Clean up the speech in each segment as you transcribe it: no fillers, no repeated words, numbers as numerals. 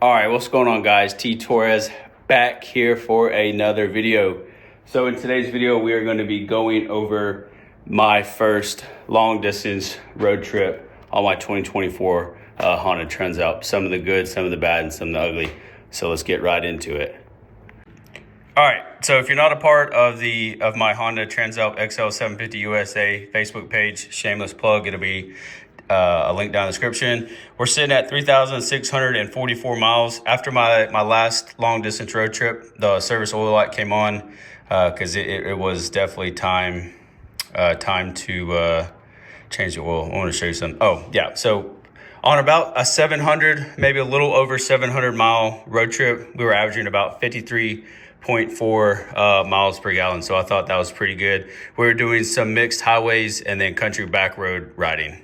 All right, what's going on, guys? T Torres back here for another video. So in today's video, we are going to be going over my first long distance road trip on my 2024 Honda Transalp. Some of the good, some of the bad, and some of the ugly. So let's get right into it. All right, so if you're not a part of my Honda Transalp XL750 USA Facebook page, shameless plug, it'll be a link down in the description. We're sitting at 3,644 miles. After my last long distance road trip, the service oil light came on because it was definitely time to change the oil. I want to show you something. Oh yeah, so on about a 700, maybe a little over 700 mile road trip, we were averaging about 53.4 miles per gallon. So I thought that was pretty good. We were doing some mixed highways and then country back road riding.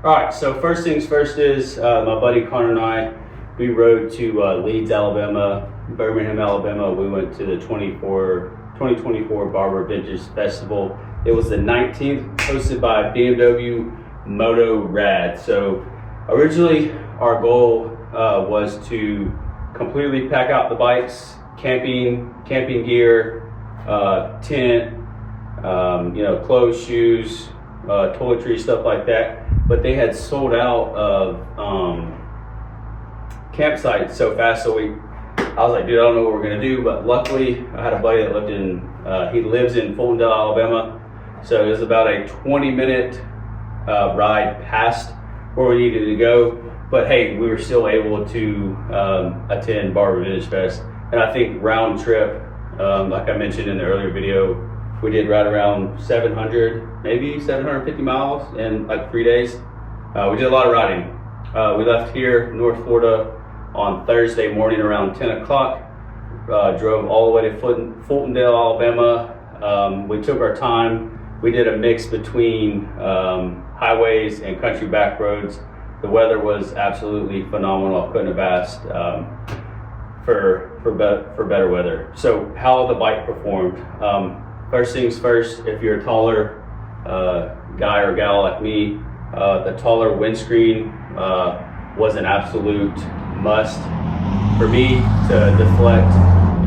All right, so first things first is my buddy Connor and I, we rode to Leeds, Alabama, Birmingham, Alabama. We went to the 2024 Barber Vintage Festival. It was the 19th, hosted by BMW Moto Rad. So originally our goal was to completely pack out the bikes, camping gear, tent, clothes, shoes, toiletry, stuff like that. But they had sold out of campsites so fast, so I was like, dude, I don't know what we're gonna do. But luckily, I had a buddy that he lives in Fultondale, Alabama. So it was about a 20-minute ride past where we needed to go. But hey, we were still able to attend Barber Vintage Fest. And I think round trip, like I mentioned in the earlier video, we did right around 700, maybe 750 miles in like 3 days. We did a lot of riding. We left here, North Florida, on Thursday morning around 10 o'clock. Drove all the way to Fultondale, Alabama. We took our time. We did a mix between highways and country back roads. The weather was absolutely phenomenal. I couldn't have asked for better weather. So how the bike performed. First things first, if you're a taller guy or gal like me, the taller windscreen was an absolute must for me to deflect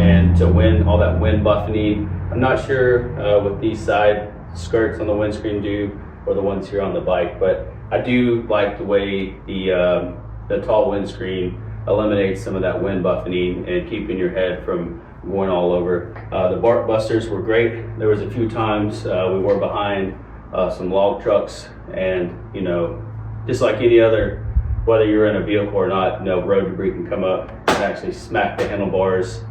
and to win all that wind buffeting. I'm not sure what these side skirts on the windscreen do or the ones here on the bike, but I do like the way the tall windscreen eliminates some of that wind buffeting and keeping your head from going all over. The bark busters were great. There was a few times we were behind some log trucks, and just like any other, whether you're in a vehicle or not, road debris can come up and actually smack the handlebars.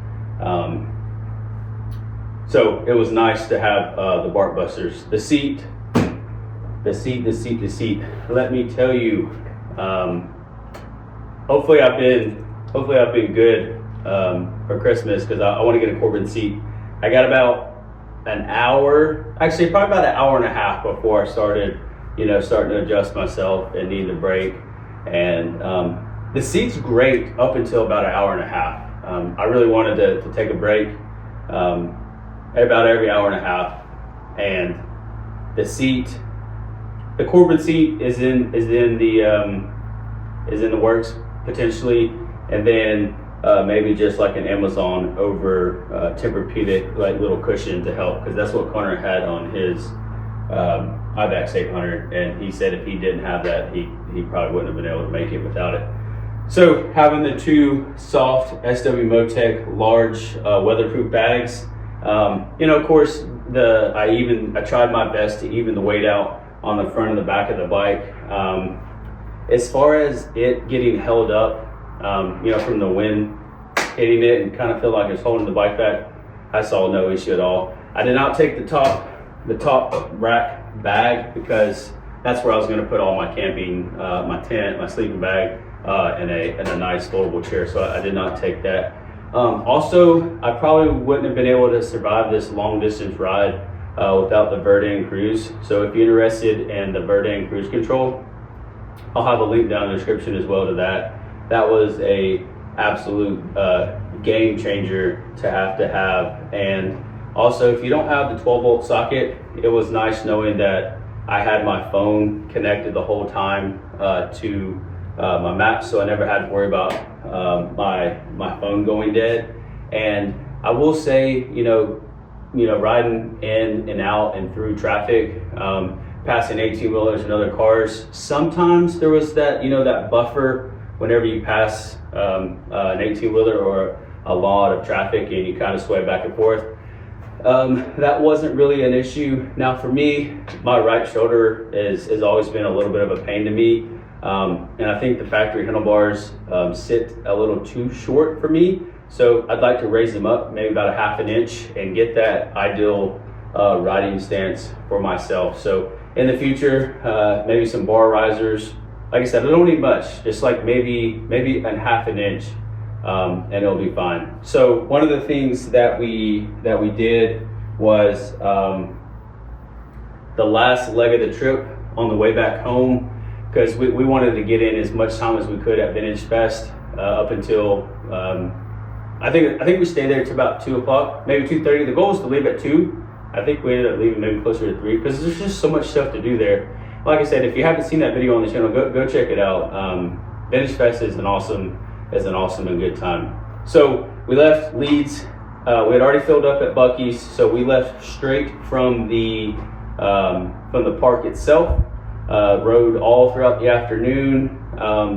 So it was nice to have the bark busters. The seat. Let me tell you, hopefully I've been good for Christmas, because I want to get a Corbin seat. I got about an hour, actually probably about an hour and a half before I started, starting to adjust myself and needing a break. And the seat's great up until about an hour and a half. I really wanted to take a break about every hour and a half. And the Corbin seat is in the works potentially, and then maybe just like an Amazon over Tempur-Pedic like little cushion to help, because that's what Connor had on his IVAX 800, and he said if he didn't have that, he probably wouldn't have been able to make it without it. So having the two soft SW Motec large weatherproof bags, of course I tried my best to even the weight out on the front and the back of the bike. As far as it getting held up, from the wind hitting it and kind of feel like it's holding the bike back, I saw no issue at all. I did not take the top rack bag, because that's where I was going to put all my camping, my tent, my sleeping bag, and a nice foldable chair. So I did not take that. Also, I probably wouldn't have been able to survive this long distance ride without the Verdane Cruise. So if you're interested in the Verdane Cruise Control, I'll have a link down in the description as well to that. That was a absolute game changer to have. And also, if you don't have the 12-volt socket, it was nice knowing that I had my phone connected the whole time to my maps, so I never had to worry about my phone going dead. And I will say, riding in and out and through traffic, passing 18-wheelers and other cars, sometimes there was that, that buffer whenever you pass an 18-wheeler or a lot of traffic and you kind of sway back and forth. That wasn't really an issue. Now for me, my right shoulder has always been a little bit of a pain to me. And I think the factory handlebars sit a little too short for me. So I'd like to raise them up maybe about a half an inch and get that ideal riding stance for myself. So in the future, maybe some bar risers. Like I said, I don't need much, just like maybe a half an inch, and it'll be fine. So one of the things that we did was the last leg of the trip on the way back home, because we wanted to get in as much time as we could at Vintage Fest up until I think we stayed there to about 2 o'clock, maybe 2:30. The goal was to leave at 2. I think we ended up leaving maybe closer to 3 because there's just so much stuff to do there. Like I said, if you haven't seen that video on the channel, go check it out. Vintage Fest is an awesome and good time. So we left Leeds. We had already filled up at Buc-ee's, so we left straight from the park itself. Rode all throughout the afternoon.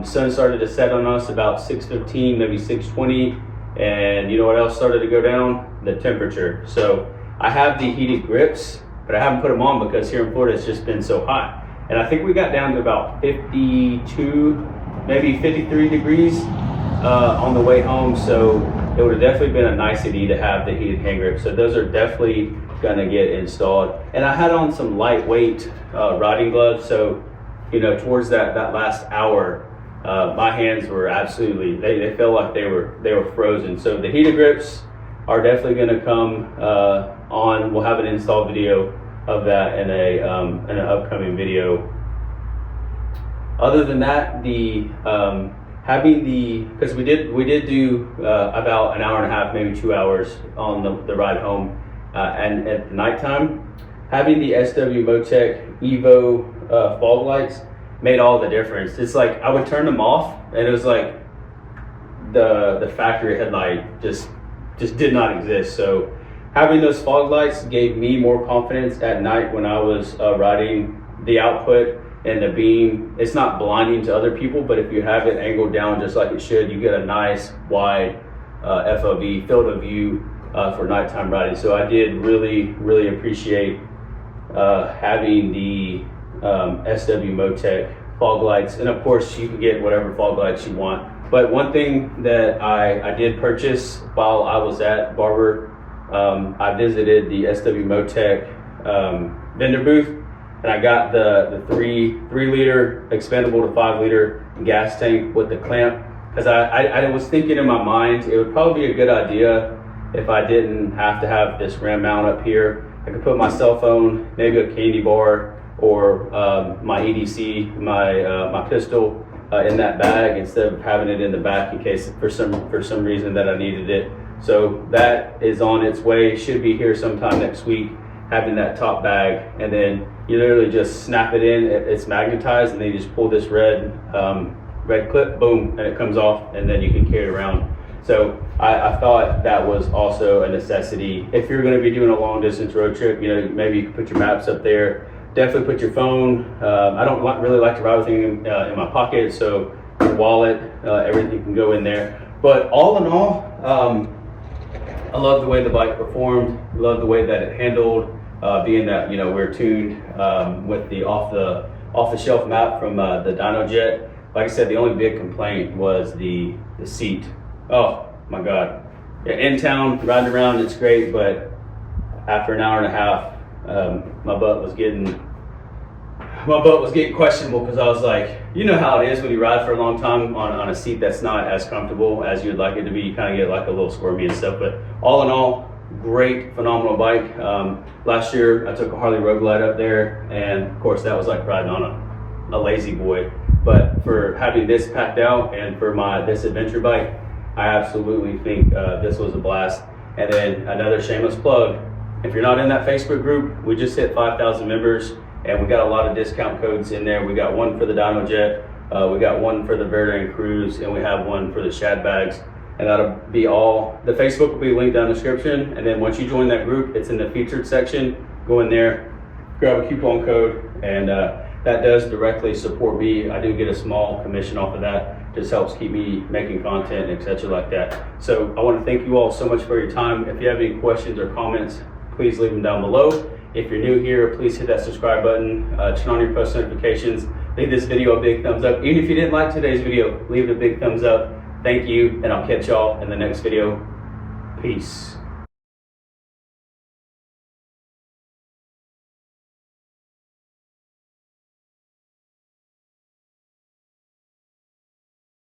Sun started to set on us about 6:15, maybe 6:20, and you know what else started to go down? The temperature. So I have the heated grips, but I haven't put them on because here in Florida it's just been so hot. And I think we got down to about 52, maybe 53 degrees on the way home. So it would have definitely been a nicety to have the heated hand grips. So those are definitely gonna get installed. And I had on some lightweight riding gloves. So, towards that last hour, my hands were absolutely, they felt like they were frozen. So the heated grips are definitely gonna come on. We'll have an install video of that in an upcoming video. Other than that, because we did do about an hour and a half, maybe 2 hours on the ride home, and at nighttime, having the SW Motec Evo fog lights made all the difference. It's like I would turn them off, and it was like the factory headlight just did not exist. So having those fog lights gave me more confidence at night when I was riding. The output and the beam, it's not blinding to other people, but if you have it angled down just like it should, you get a nice wide FOV, field of view for nighttime riding. So I did really appreciate having the SW Motec fog lights. And of course you can get whatever fog lights you want. But one thing that I did purchase while I was at Barber, I visited the SW Motec vendor booth, and I got the 3 liter expandable to 5 liter gas tank with the clamp, because I was thinking in my mind it would probably be a good idea if I didn't have to have this ram mount up here. I could put my cell phone, maybe a candy bar, or my EDC, my pistol in that bag instead of having it in the back in case for some reason that I needed it. So that is on its way, should be here sometime next week, having that top bag, and then you literally just snap it in, it's magnetized, and then you just pull this red clip, boom, and it comes off, and then you can carry it around. So I thought that was also a necessity. If you're gonna be doing a long distance road trip, maybe you can put your maps up there. Definitely put your phone. I don't really like to ride with anything in my pocket, so your wallet, everything can go in there. But all in all, I love the way the bike performed. Love the way that it handled, being that we're tuned with the off the shelf map from the Dyno Jet. Like I said, the only big complaint was the seat. Oh my God! Yeah, in town riding around, it's great, but after an hour and a half, my butt was getting questionable, because I was like, you know how it is when you ride for a long time on a seat that's not as comfortable as you'd like it to be. You kind of get like a little squirmy and stuff. But all in all, great, phenomenal bike. Last year I took a Harley Road Glide up there, and of course that was like riding on a lazy boy. But for having this packed out and for this adventure bike, I absolutely think this was a blast. And then another shameless plug, if you're not in that Facebook group, we just hit 5,000 members, and we got a lot of discount codes in there. We got one for the Dyno Jet, We got one for the Verde Cruise, and we have one for the Shad bags. And that'll be all. The Facebook will be linked down in the description. And then once you join that group, it's in the featured section. Go in there, grab a coupon code, and that does directly support me. I do get a small commission off of that. Just helps keep me making content, etc. like that. So I want to thank you all so much for your time. If you have any questions or comments, please leave them down below. If you're new here, please hit that subscribe button, turn on your post notifications, leave this video a big thumbs up. Even if you didn't like today's video, leave it a big thumbs up. Thank you, and I'll catch y'all in the next video. Peace.